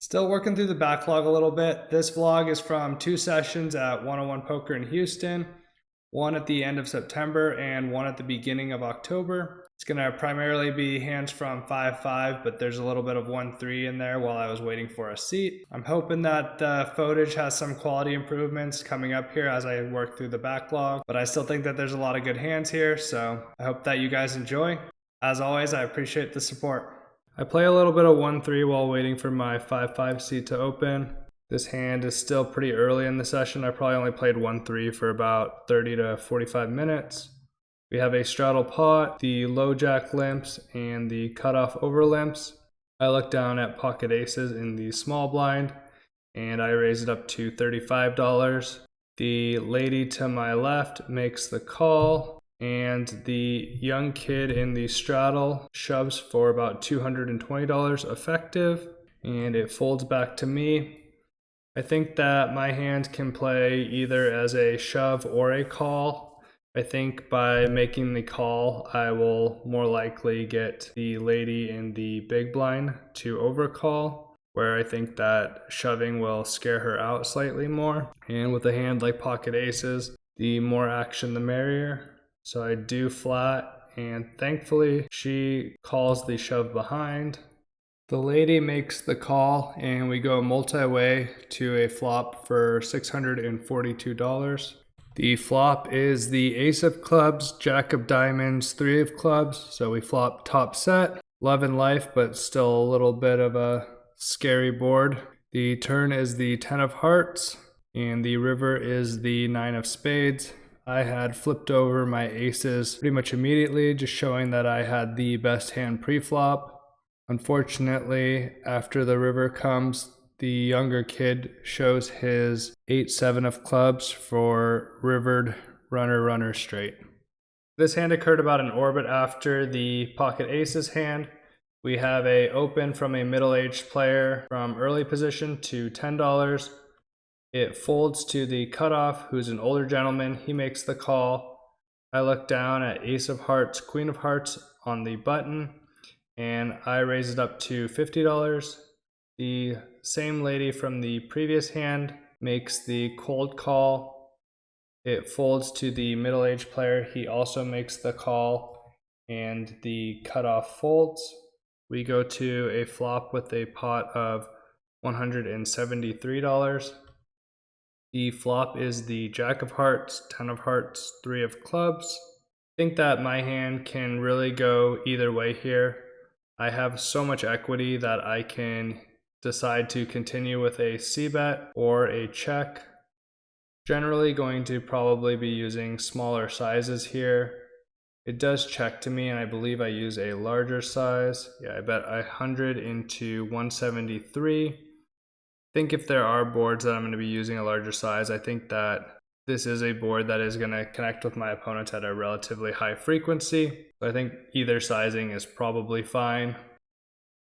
Still working through the backlog a little bit. This vlog is from 2 sessions at 101 Poker in Houston, one at the end of September and one at the beginning of October. It's going to primarily be hands from 5-5, but there's a little bit of 1-3 in there while I was waiting for a seat. I'm hoping that the footage has some quality improvements coming up here as I work through the backlog, but I still think that there's a lot of good hands here, so I hope that you guys enjoy. As always, I appreciate the support. I play a little bit of 1-3 while waiting for my 5-5 seat to open. This hand is still pretty early in the session. I probably only played 1-3 for about 30 to 45 minutes. We have a straddle pot, the low jack limps, and the cutoff over limps. I look down at pocket aces in the small blind, and I raise it up to $35. The lady to my left makes the call, and the young kid in the straddle shoves for about $220 effective, and it folds back to me. I think that my hand can play either as a shove or a call. I think by making the call, I will more likely get the lady in the big blind to overcall, where I think that shoving will scare her out slightly more. And with a hand like pocket aces, the more action the merrier. So I do flat, and thankfully she calls the shove behind. The lady makes the call, and we go multi-way to a flop for $642. The flop is the ace of clubs, jack of diamonds, three of clubs. So we flop top set, love and life, but still a little bit of a scary board. The turn is the 10 of hearts, and the river is the 9 of spades. I had flipped over my aces pretty much immediately, just showing that I had the best hand pre-flop. Unfortunately, after the river comes, the younger kid shows his 8-7 of clubs for rivered runner straight. This hand occurred about an orbit after the pocket aces hand. We have a open from a middle-aged player from early position to $10. It folds to the cutoff, who's an older gentleman. He makes the call. I look down at ace of hearts, queen of hearts on the button, and I raise it up to $50. The same lady from the previous hand makes the cold call. It folds to the middle-aged player. He also makes the call, and the cutoff folds. We go to a flop with a pot of $173. The flop is the jack of hearts, 10 of hearts, 3 of clubs. I think that my hand can really go either way here. I have so much equity that I can decide to continue with a c-bet or a check. Generally going to probably be using smaller sizes here. It does check to me, and I believe I use a larger size. Yeah, I bet 100 into 173. I think if there are boards that I'm going to be using a larger size, I think that this is a board that is going to connect with my opponents at a relatively high frequency. So I think either sizing is probably fine.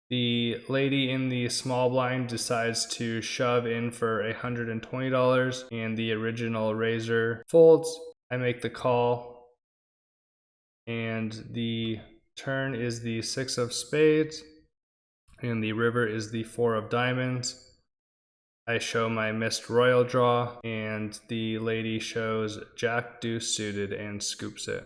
The lady in the small blind decides to shove in for $120, and the original raiser folds. I make the call, and the turn is the 6 of spades, and the river is the 4 of diamonds. I show my missed royal draw, and the lady shows jack deuce suited and scoops it.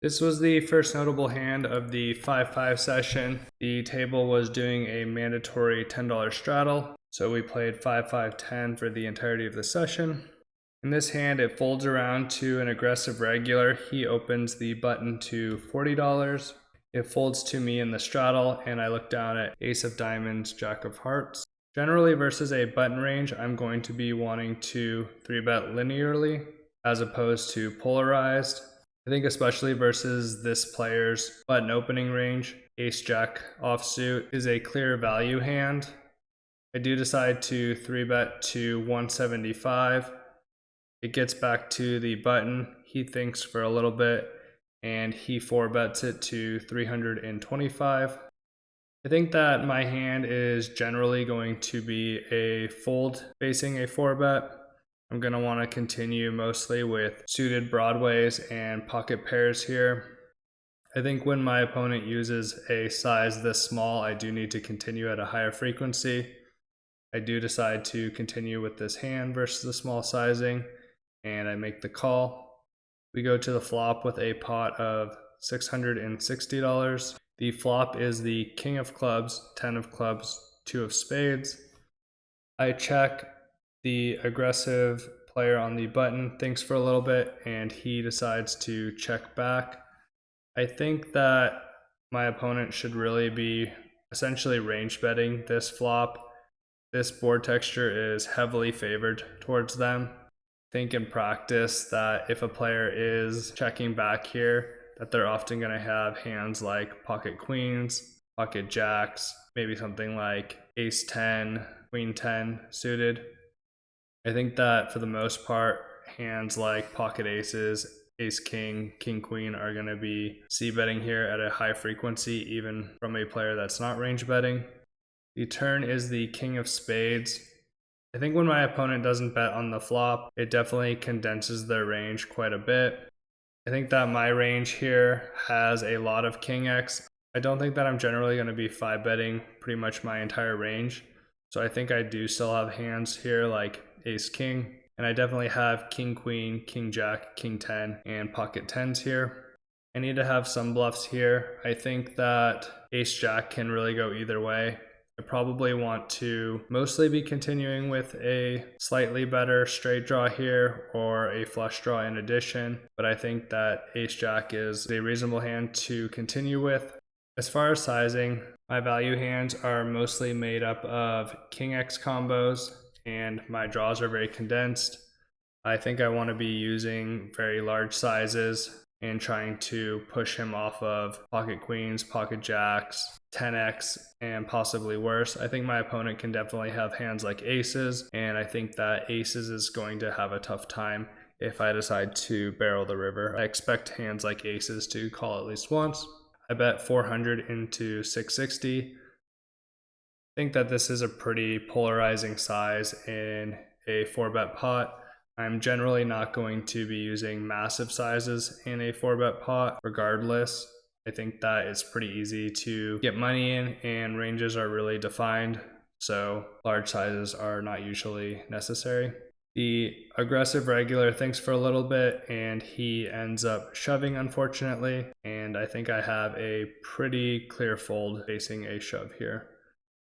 This was the first notable hand of the 5-5 session. The table was doing a mandatory $10 straddle, so we played 5-5-10 for the entirety of the session. In this hand, it folds around to an aggressive regular. He opens the button to $40. It folds to me in the straddle, and I look down at ace of diamonds, jack of hearts. Generally versus a button range, I'm going to be wanting to 3-bet linearly as opposed to polarized. I think especially versus this player's button opening range, ace-jack offsuit is a clear value hand. I do decide to 3-bet to 175. It gets back to the button. He thinks for a little bit, and he 4-bets it to 325. I think that my hand is generally going to be a fold facing a 4-bet. I'm going to want to continue mostly with suited broadways and pocket pairs here. I think when my opponent uses a size this small, I do need to continue at a higher frequency. I do decide to continue with this hand versus the small sizing, and I make the call. We go to the flop with a pot of $660. The flop is the king of clubs, 10 of clubs, 2 of spades. I check. The aggressive player on the button thinks for a little bit and he decides to check back. I think that my opponent should really be essentially range betting this flop. This board texture is heavily favored towards them. I think in practice that if a player is checking back here, that they're often going to have hands like pocket queens, pocket jacks, maybe something like ace 10, queen 10 suited. I think that for the most part, hands like pocket aces, ace king, king queen are going to be c-betting here at a high frequency, even from a player that's not range betting. The turn is the king of spades. I think when my opponent doesn't bet on the flop, it definitely condenses their range quite a bit. I think that my range here has a lot of king X. I don't think that I'm generally going to be 5-betting pretty much my entire range. So I think I do still have hands here like ace king, and I definitely have king queen, king jack, king 10, and pocket 10s here. I need to have some bluffs here. I think that ace jack can really go either way. I probably want to mostly be continuing with a slightly better straight draw here or a flush draw in addition, but I think that ace jack is a reasonable hand to continue with. As far as sizing, my value hands are mostly made up of king X combos, and my draws are very condensed. I think I want to be using very large sizes and trying to push him off of pocket queens, pocket jacks, 10x, and possibly worse. I think my opponent can definitely have hands like aces, and I think that aces is going to have a tough time if I decide to barrel the river. I expect hands like aces to call at least once. I bet 400 into 660. I think that this is a pretty polarizing size in a 4-bet pot. I'm generally not going to be using massive sizes in a 4-bet pot regardless. I think that it's pretty easy to get money in and ranges are really defined, so large sizes are not usually necessary. The aggressive regular thinks for a little bit and he ends up shoving, unfortunately, and I think I have a pretty clear fold facing a shove here.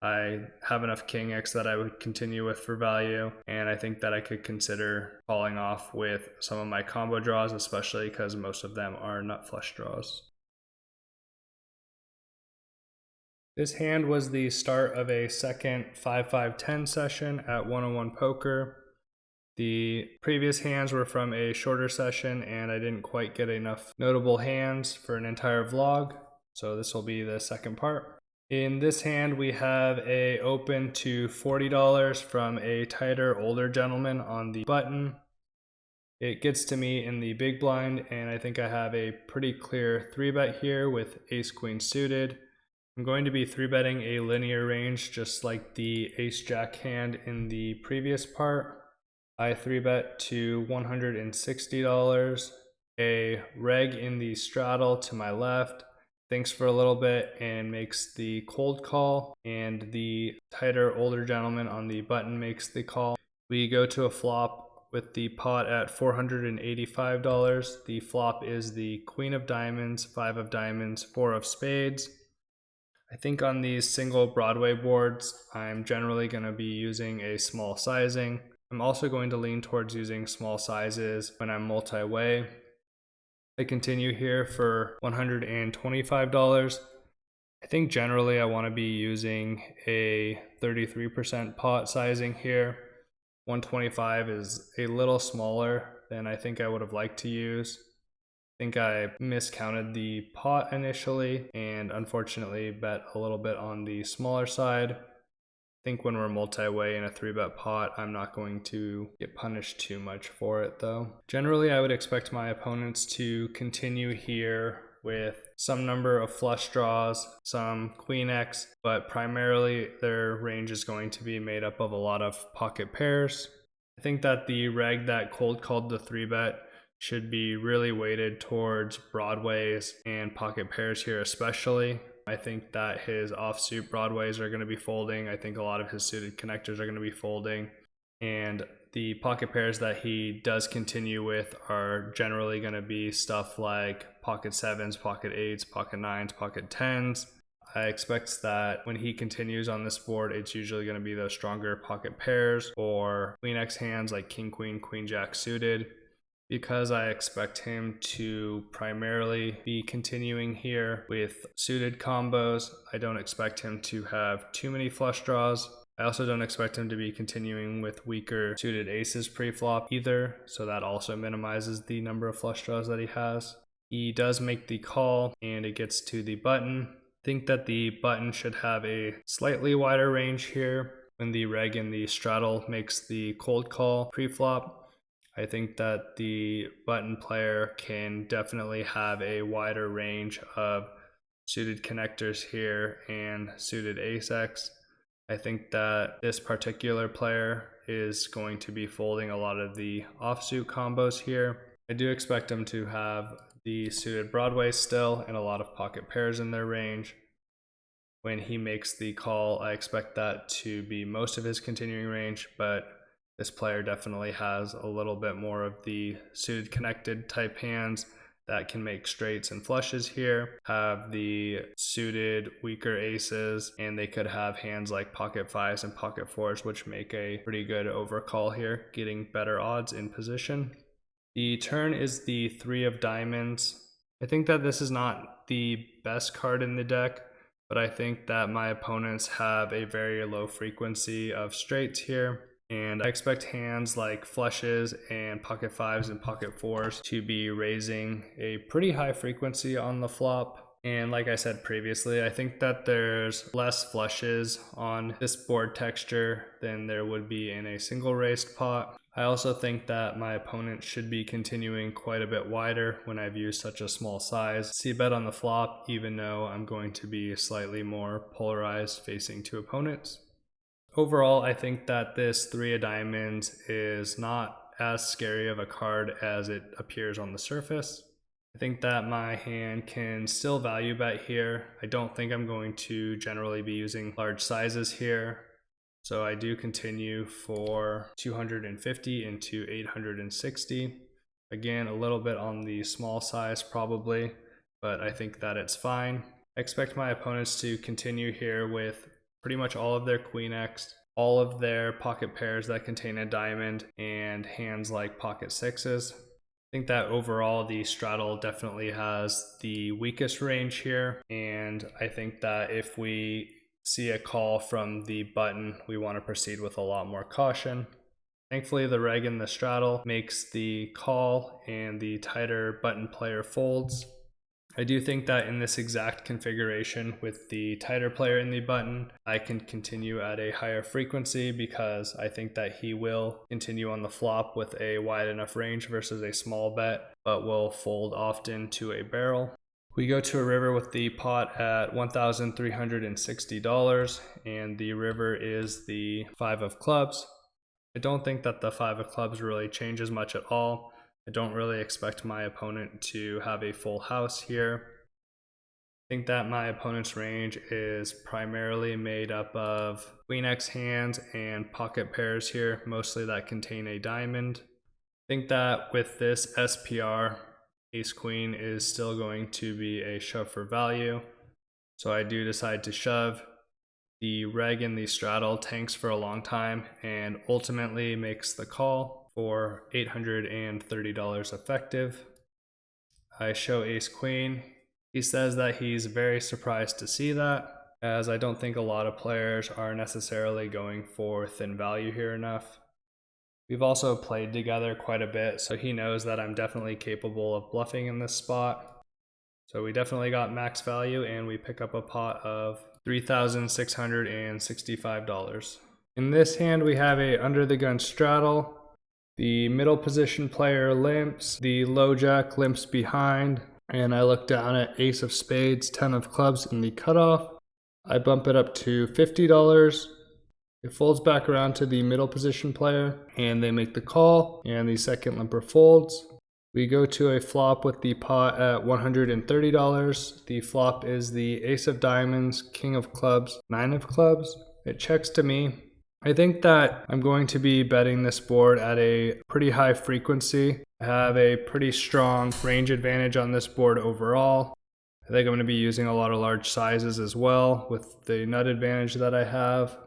I have enough king X that I would continue with for value, and I think that I could consider falling off with some of my combo draws, especially because most of them are nut flush draws. This hand was the start of a second 5-5-10 session at 101 Poker. The previous hands were from a shorter session and I didn't quite get enough notable hands for an entire vlog, so this will be the second part. In this hand we have a open to $40 from a tighter older gentleman on the button. It gets to me in the big blind and I think I have a pretty clear 3-bet here with ace queen suited. I'm going to be 3-betting a linear range just like the ace jack hand in the previous part. I 3-bet to $160. A reg in the straddle to my left thinks for a little bit and makes the cold call, and the tighter older gentleman on the button makes the call. We go to a flop with the pot at $485. The flop is the queen of diamonds, 5 of diamonds, 4 of spades. I think on these single Broadway boards, I'm generally going to be using a small sizing. I'm also going to lean towards using small sizes when I'm multi-way. I continue here for $125. I think generally I want to be using a 33% pot sizing here. 125 is a little smaller than I think I would have liked to use. I think I miscounted the pot initially and unfortunately bet a little bit on the smaller side. I think when we're multi-way in a 3-bet pot, I'm not going to get punished too much for it though. Generally, I would expect my opponents to continue here with some number of flush draws, some queen X, but primarily their range is going to be made up of a lot of pocket pairs. I think that the reg that cold called the 3-bet should be really weighted towards broadways and pocket pairs here especially. I think that his offsuit broadways are going to be folding. I think a lot of his suited connectors are going to be folding. And the pocket pairs that he does continue with are generally going to be stuff like pocket 7s, pocket 8s, pocket 9s, pocket 10s. I expect that when he continues on this board, it's usually going to be those stronger pocket pairs or queen X hands like king, queen, queen, jack suited. Because I expect him to primarily be continuing here with suited combos, I don't expect him to have too many flush draws. I also don't expect him to be continuing with weaker suited aces pre-flop either, so that also minimizes the number of flush draws that he has. He does make the call and it gets to the button. I think that the button should have a slightly wider range here when the reg and the straddle makes the cold call pre-flop. I think that the button player can definitely have a wider range of suited connectors here and suited ace-x. I think that this particular player is going to be folding a lot of the offsuit combos here. I do expect him to have the suited broadway still and a lot of pocket pairs in their range. When he makes the call, I expect that to be most of his continuing range, but this player definitely has a little bit more of the suited connected type hands that can make straights and flushes here, have the suited weaker aces, and they could have hands like pocket 5s and pocket 4s, which make a pretty good overcall here, getting better odds in position. The turn is the 3 of diamonds. I think that this is not the best card in the deck, but I think that my opponents have a very low frequency of straights here. And I expect hands like flushes and pocket 5s and pocket 4s to be raising a pretty high frequency on the flop. And like I said previously, I think that there's less flushes on this board texture than there would be in a single raised pot. I also think that my opponent should be continuing quite a bit wider when I've used such a small size c-bet on the flop, even though I'm going to be slightly more polarized facing two opponents. Overall, I think that this 3 of diamonds is not as scary of a card as it appears on the surface. I think that my hand can still value bet here. I don't think I'm going to generally be using large sizes here. So I do continue for 250 into 860. Again, a little bit on the small size probably, but I think that it's fine. I expect my opponents to continue here with pretty much all of their queen X, all of their pocket pairs that contain a diamond, and hands like pocket 6s. I think that overall the straddle definitely has the weakest range here, and I think that if we see a call from the button, we want to proceed with a lot more caution. Thankfully, the reg in the straddle makes the call and the tighter button player folds. I do think that in this exact configuration with the tighter player in the button, I can continue at a higher frequency because I think that he will continue on the flop with a wide enough range versus a small bet, but will fold often to a barrel. We go to a river with the pot at $1,360, and the river is the 5 of clubs. I don't think that the 5 of clubs really changes much at all. I don't really expect my opponent to have a full house here. I think that my opponent's range is primarily made up of queen X hands and pocket pairs here, mostly that contain a diamond. I think that with this SPR, ace queen is still going to be a shove for value. So I do decide to shove. The reg in the straddle tanks for a long time and ultimately makes the call for $830 effective. I show ace queen. He says that he's very surprised to see that, as I don't think a lot of players are necessarily going for thin value here enough. We've also played together quite a bit, so he knows that I'm definitely capable of bluffing in this spot. So we definitely got max value and we pick up a pot of $3,665. In this hand we have a under the gun straddle. The middle position player limps, the low jack limps behind, and I look down at ace of spades, 10 of clubs in the cutoff. I bump it up to $50. It folds back around to the middle position player, and they make the call, and the second limper folds. We go to a flop with the pot at $130. The flop is the ace of diamonds, king of clubs, nine of clubs. It checks to me. I think that I'm going to be betting this board at a pretty high frequency. I have a pretty strong range advantage on this board overall. I think I'm going to be using a lot of large sizes as well with the nut advantage that I have.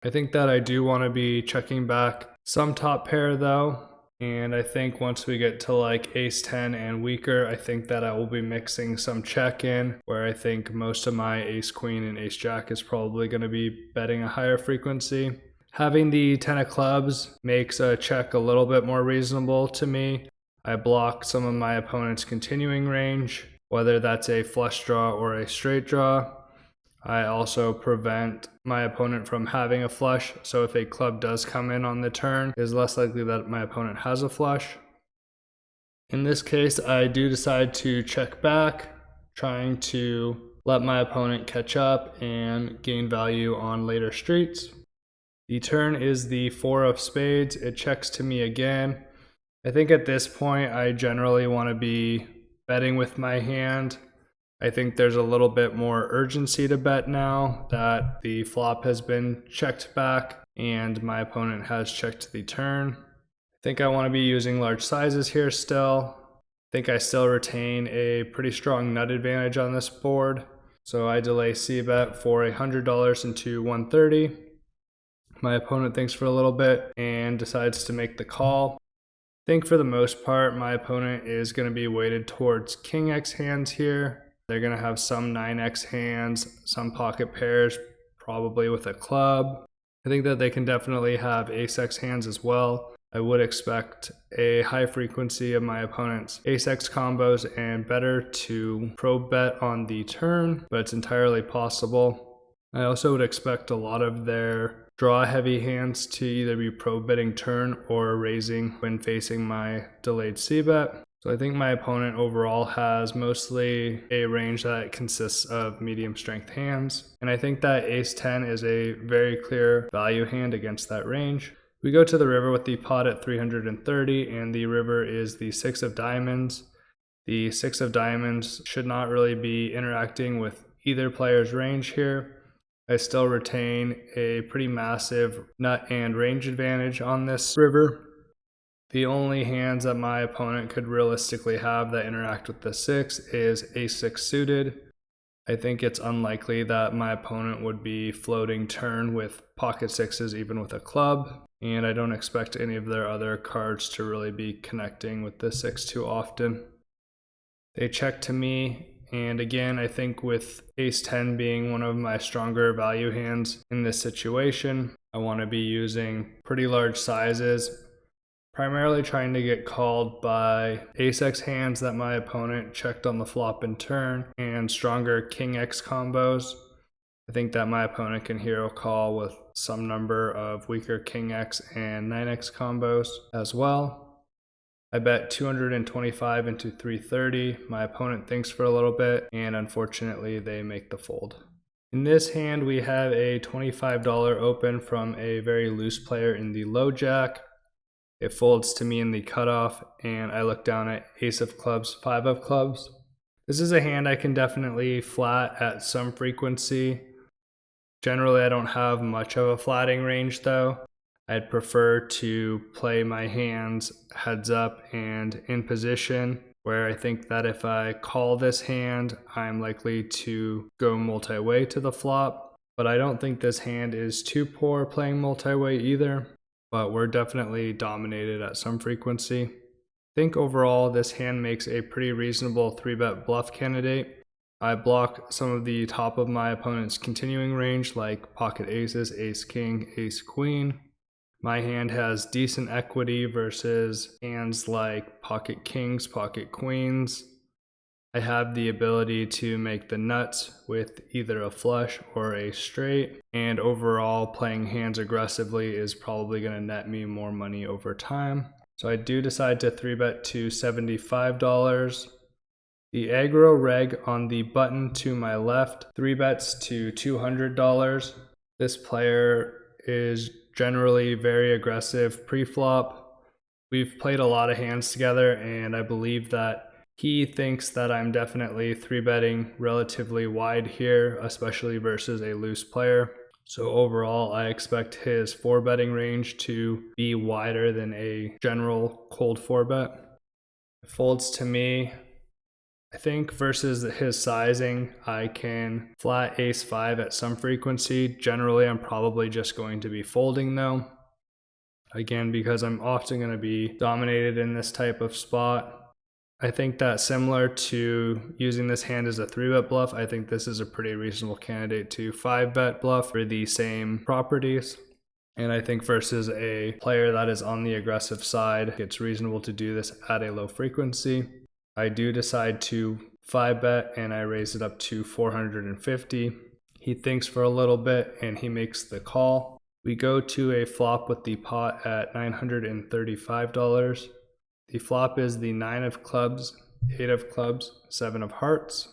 I think that I do want to be checking back some top pair though. And I think once we get to like ace 10 and weaker, I think that I will be mixing some check in, where I think most of my ace queen and ace jack is probably going to be betting a higher frequency. Having the 10 of clubs makes a check a little bit more reasonable to me. I block some of my opponent's continuing range, whether that's a flush draw or a straight draw. I also prevent my opponent from having a flush, so if a club does come in on the turn, it is less likely that my opponent has a flush. In this case, I do decide to check back, trying to let my opponent catch up and gain value on later streets. The turn is the 4 of spades. It checks to me again. I think at this point, I generally want to be betting with my hand. I think there's a little bit more urgency to bet now that the flop has been checked back and my opponent has checked the turn. I think I want to be using large sizes here still. I think I still retain a pretty strong nut advantage on this board. So I delay c-bet for $100 into 130. My opponent thinks for a little bit and decides to make the call. I think for the most part, my opponent is going to be weighted towards king x hands here. They're going to have some 9x hands, some pocket pairs, probably with a club. I think that they can definitely have ace-x hands as well. I would expect a high frequency of my opponent's ace-x combos and better to probe bet on the turn, but it's entirely possible. I also would expect a lot of their draw-heavy hands to either be probe betting turn or raising when facing my delayed c-bet. So I think my opponent overall has mostly a range that consists of medium strength hands. And I think that ace 10 is a very clear value hand against that range. We go to the river with the pot at 330 and the river is the 6 of diamonds. The 6 of diamonds should not really be interacting with either player's range here. I still retain a pretty massive nut and range advantage on this river. The only hands that my opponent could realistically have that interact with the 6 is ace-6 suited. I think it's unlikely that my opponent would be floating turn with pocket sixes even with a club, and I don't expect any of their other cards to really be connecting with the 6 too often. They check to me, and again, I think with ace 10 being one of my stronger value hands in this situation, I want to be using pretty large sizes, primarily trying to get called by ace-x hands that my opponent checked on the flop and turn, and stronger king-x combos. I think that my opponent can hero call with some number of weaker king-x and 9x combos as well. I bet 225 into 330. My opponent thinks for a little bit, and unfortunately they make the fold. In this hand, we have a $25 open from a very loose player in the low jack. It folds to me in the cutoff, and I look down at ace of clubs, 5 of clubs. This is a hand I can definitely flat at some frequency. Generally, I don't have much of a flatting range though. I'd prefer to play my hands heads up and in position, where I think that if I call this hand, I'm likely to go multi-way to the flop. But I don't think this hand is too poor playing multi-way either. But we're definitely dominated at some frequency. I think overall this hand makes a pretty reasonable 3-bet bluff candidate. I block some of the top of my opponent's continuing range like pocket aces, ace king, ace queen. My hand has decent equity versus hands like pocket kings, pocket queens. I have the ability to make the nuts with either a flush or a straight, and overall playing hands aggressively is probably going to net me more money over time. So I do decide to 3-bet to $75. The aggro reg on the button to my left 3-bets to $200. This player is generally very aggressive pre-flop. We've played a lot of hands together, and I believe that he thinks that I'm definitely 3-betting relatively wide here, especially versus a loose player. So overall, I expect his 4-betting range to be wider than a general cold 4-bet. It folds to me. I think versus his sizing, I can flat ace 5 at some frequency. Generally, I'm probably just going to be folding though. Again, because I'm often going to be dominated in this type of spot. I think that similar to using this hand as a 3-bet bluff, I think this is a pretty reasonable candidate to 5-bet bluff for the same properties. And I think versus a player that is on the aggressive side, it's reasonable to do this at a low frequency. I do decide to 5-bet and I raise it up to 450. He thinks for a little bit and he makes the call. We go to a flop with the pot at $935. The flop is the 9 of clubs, 8 of clubs, 7 of hearts.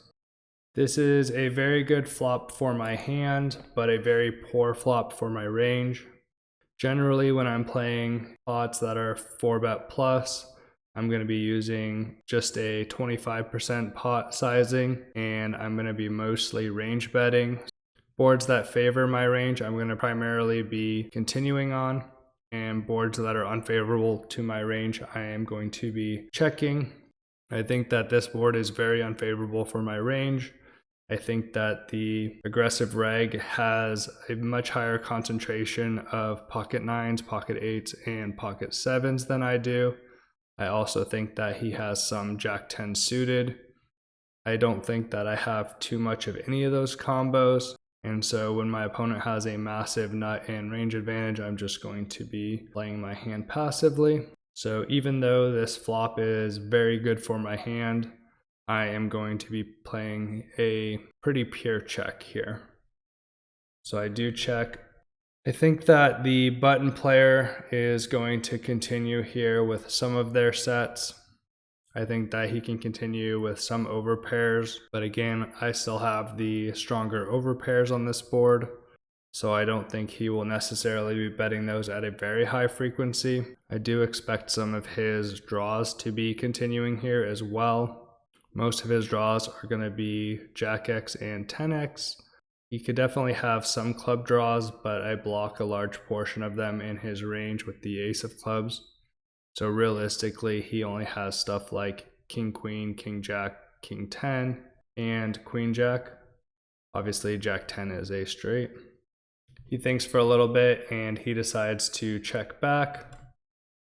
This is a very good flop for my hand, but a very poor flop for my range. Generally, when I'm playing pots that are 4-bet plus, I'm going to be using just a 25% pot sizing, and I'm going to be mostly range betting. Boards that favor my range, I'm going to primarily be continuing on, and boards that are unfavorable to my range, I am going to be checking. I think that this board is very unfavorable for my range. I think that the aggressive reg has a much higher concentration of pocket 9s, pocket 8s, and pocket 7s than I do. I also think that he has some Jack 10 suited. I don't think that I have too much of any of those combos. And so when my opponent has a massive nut and range advantage, I'm just going to be playing my hand passively. So even though this flop is very good for my hand, I am going to be playing a pretty pure check here. So I do check. I think that the button player is going to continue here with some of their sets. I think that he can continue with some overpairs, but again, I still have the stronger overpairs on this board, so I don't think he will necessarily be betting those at a very high frequency. I do expect some of his draws to be continuing here as well. Most of his draws are going to be Jack X and 10X. He could definitely have some club draws, but I block a large portion of them in his range with the ace of clubs. So realistically, he only has stuff like King Queen, King Jack, King 10, and Queen Jack. Obviously, Jack 10 is a straight. He thinks for a little bit and he decides to check back.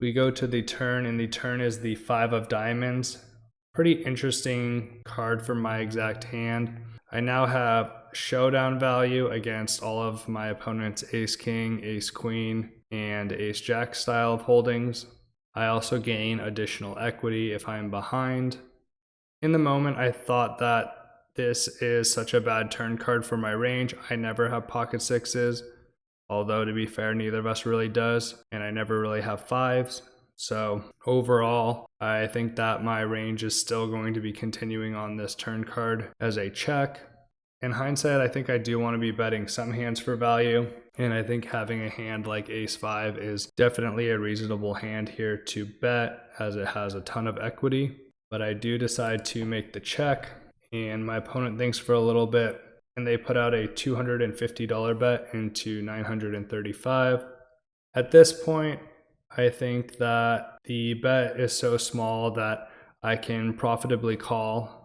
We go to the turn, and the turn is the 5 of diamonds. Pretty interesting card for my exact hand. I now have showdown value against all of my opponent's ace king, ace queen, and ace jack style of holdings. I also gain additional equity if I'm behind. In the moment, I thought that this is such a bad turn card for my range. I never have pocket 6s, although to be fair, neither of us really does, and I never really have 5s. So overall, I think that my range is still going to be continuing on this turn card as a check. In hindsight, I think I do want to be betting some hands for value, and I think having a hand like ace 5 is definitely a reasonable hand here to bet, as it has a ton of equity. But I do decide to make the check, and my opponent thinks for a little bit, and they put out a $250 bet into $935. At this point, I think that the bet is so small that I can profitably call.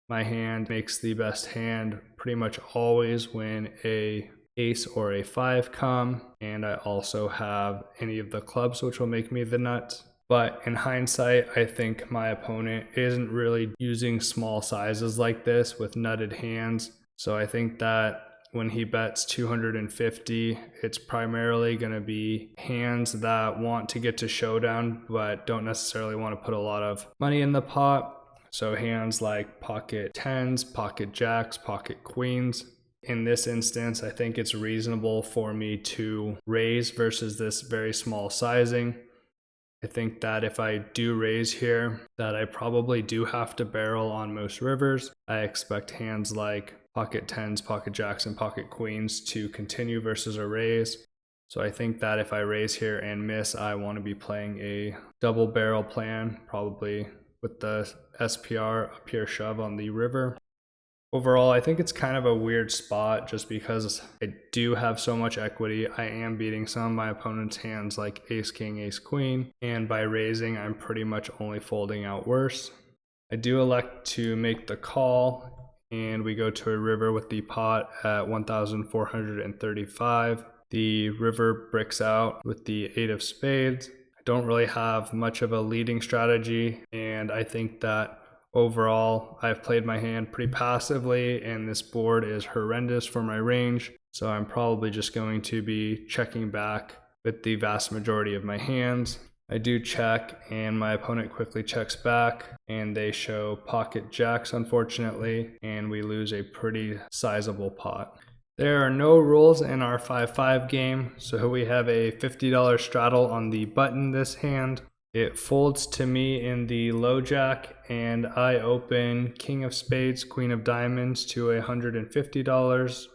My hand makes the best hand pretty much always when a ace or a 5 come, and I also have any of the clubs, which will make me the nut. But in hindsight, I think my opponent isn't really using small sizes like this with nutted hands. So I think that when he bets 250, it's primarily going to be hands that want to get to showdown but don't necessarily want to put a lot of money in the pot. So hands like pocket 10s, pocket jacks, pocket queens. In this instance, I think it's reasonable for me to raise versus this very small sizing. I think that if I do raise here, that I probably do have to barrel on most rivers. I expect hands like pocket 10s, pocket jacks, and pocket queens to continue versus a raise. So I think that if I raise here and miss, I want to be playing a double barrel plan, probably with the SPR, a pure shove on the river. Overall, I think it's kind of a weird spot just because I do have so much equity. I am beating some of my opponent's hands like ace king, ace queen, and by raising, I'm pretty much only folding out worse. I do elect to make the call, and we go to a river with the pot at 1,435. The river bricks out with the 8 of spades. I don't really have much of a leading strategy, and I think that overall I've played my hand pretty passively, and this board is horrendous for my range, so I'm probably just going to be checking back with the vast majority of my hands. I do check, and my opponent quickly checks back, and they show pocket jacks, unfortunately, and we lose a pretty sizable pot. There are no rules in our 5-5 game, so we have a $50 straddle on the button this hand. It folds to me in the low jack, and I open king of spades, queen of diamonds to $150.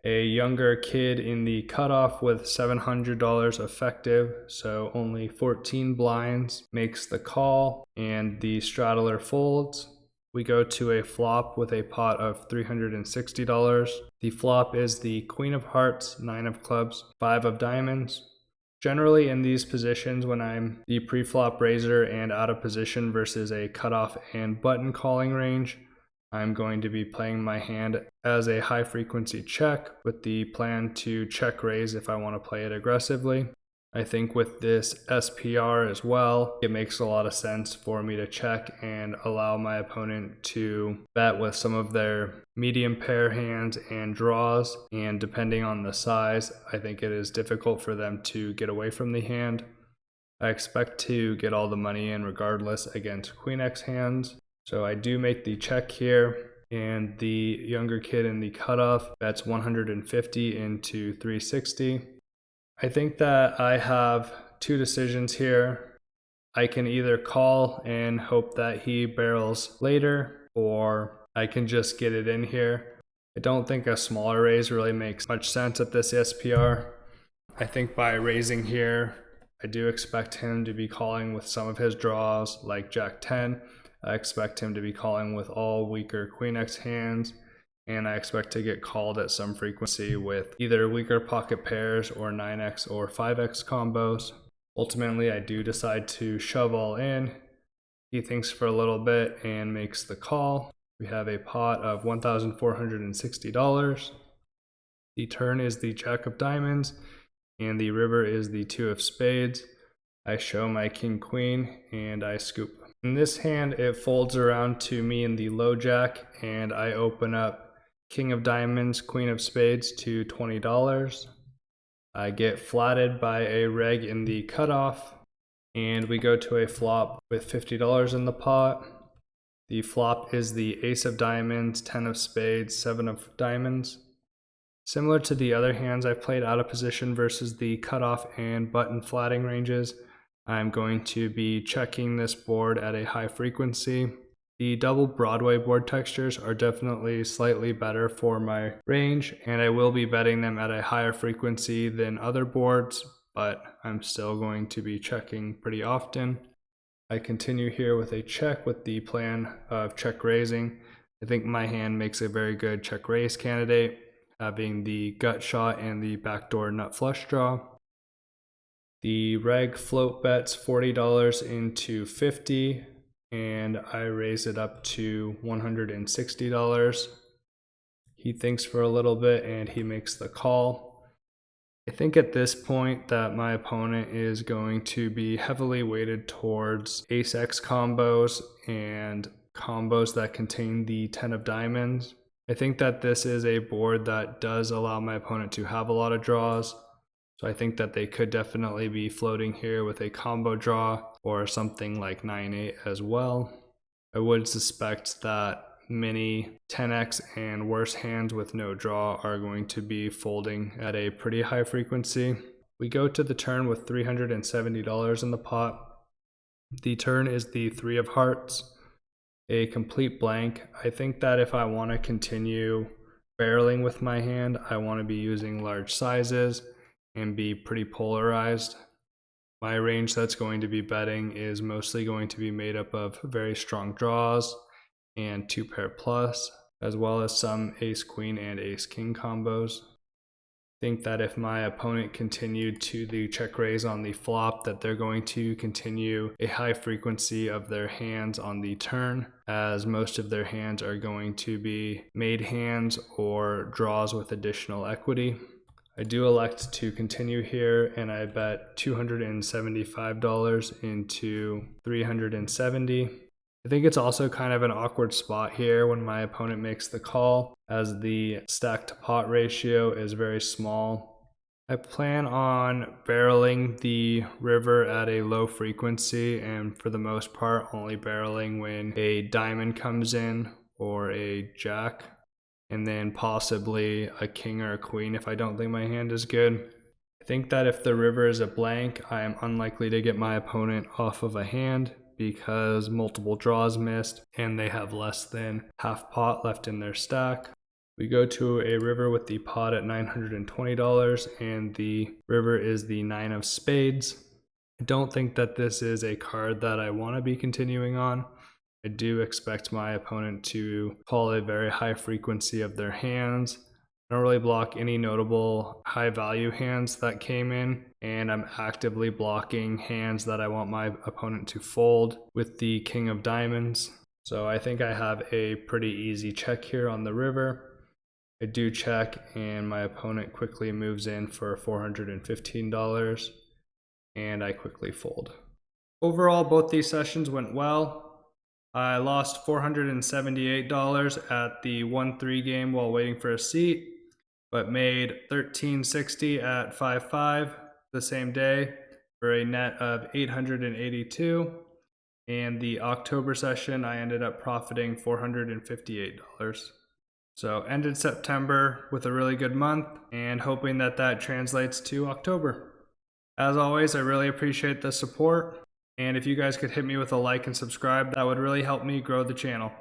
A younger kid in the cutoff with $700 effective, so only 14 blinds, makes the call, and the straddler folds. We go to a flop with a pot of $360. The flop is the queen of hearts, 9 of clubs, 5 of diamonds. Generally in these positions, when I'm the pre-flop raiser and out of position versus a cutoff and button calling range, I'm going to be playing my hand as a high frequency check with the plan to check raise if I want to play it aggressively. I think with this SPR as well, it makes a lot of sense for me to check and allow my opponent to bet with some of their medium pair hands and draws, and depending on the size, I think it is difficult for them to get away from the hand. I expect to get all the money in regardless against Queen X hands, so I do make the check here, and the younger kid in the cutoff bets 150 into 360. I think that I have two decisions here. I can either call and hope that he barrels later, or I can just get it in here. I don't think a smaller raise really makes much sense at this SPR. I think by raising here, I do expect him to be calling with some of his draws like Jack 10. I expect him to be calling with all weaker Queen X hands, and I expect to get called at some frequency with either weaker pocket pairs or 9x or 5x combos. Ultimately, I do decide to shove all in. He thinks for a little bit and makes the call. We have a pot of $1,460. The turn is the jack of diamonds, and the river is the 2 of spades. I show my king queen, and I scoop. In this hand, it folds around to me in the low jack, and I open up king of diamonds, queen of spades to $20. I get flatted by a reg in the cutoff, and we go to a flop with $50 in the pot. The flop is the ace of diamonds, 10 of spades, 7 of diamonds. Similar to the other hands I've played out of position versus the cutoff and button flatting ranges, I'm going to be checking this board at a high frequency. The double Broadway board textures are definitely slightly better for my range, and I will be betting them at a higher frequency than other boards, but I'm still going to be checking pretty often. I continue here with a check with the plan of check raising. I think my hand makes a very good check raise candidate, having the gut shot and the backdoor nut flush draw. The reg float bets $40 into 50, and I raise it up to $160. He thinks for a little bit and he makes the call. I think at this point that my opponent is going to be heavily weighted towards ace X combos and combos that contain the 10 of diamonds. I think that this is a board that does allow my opponent to have a lot of draws. So I think that they could definitely be floating here with a combo draw or something like 9-8 as well. I would suspect that many 10x and worse hands with no draw are going to be folding at a pretty high frequency. We go to the turn with $370 in the pot. The turn is the 3 of hearts, a complete blank. I think that if I want to continue barreling with my hand, I want to be using large sizes. and be pretty polarized. My range that's going to be betting is mostly going to be made up of very strong draws and 2-pair plus, as well as some ace queen and ace king combos. I think that if my opponent continued to the check raise on the flop, that they're going to continue a high frequency of their hands on the turn, as most of their hands are going to be made hands or draws with additional equity. I do elect to continue here, and I bet $275 into 370. I think it's also kind of an awkward spot here when my opponent makes the call, as the stack to pot ratio is very small. I plan on barreling the river at a low frequency, and for the most part only barreling when a diamond comes in or a jack, and then possibly a king or a queen if I don't think my hand is good. I think that if the river is a blank, I am unlikely to get my opponent off of a hand because multiple draws missed and they have less than half pot left in their stack. We go to a river with the pot at $920, and the river is the 9 of spades. I don't think that this is a card that I want to be continuing on. I do expect my opponent to call a very high frequency of their hands. I don't really block any notable high value hands that came in, and I'm actively blocking hands that I want my opponent to fold with the king of diamonds. So I think I have a pretty easy check here on the river. I do check, and my opponent quickly moves in for $415, and I quickly fold. Overall, both these sessions went well. I lost $478 at the 1-3 game while waiting for a seat, but made $1360 at 5-5 the same day for a net of $882. And the October session, I ended up profiting $458. So ended September with a really good month, and hoping that that translates to October. As always, I really appreciate the support. And if you guys could hit me with a like and subscribe, that would really help me grow the channel.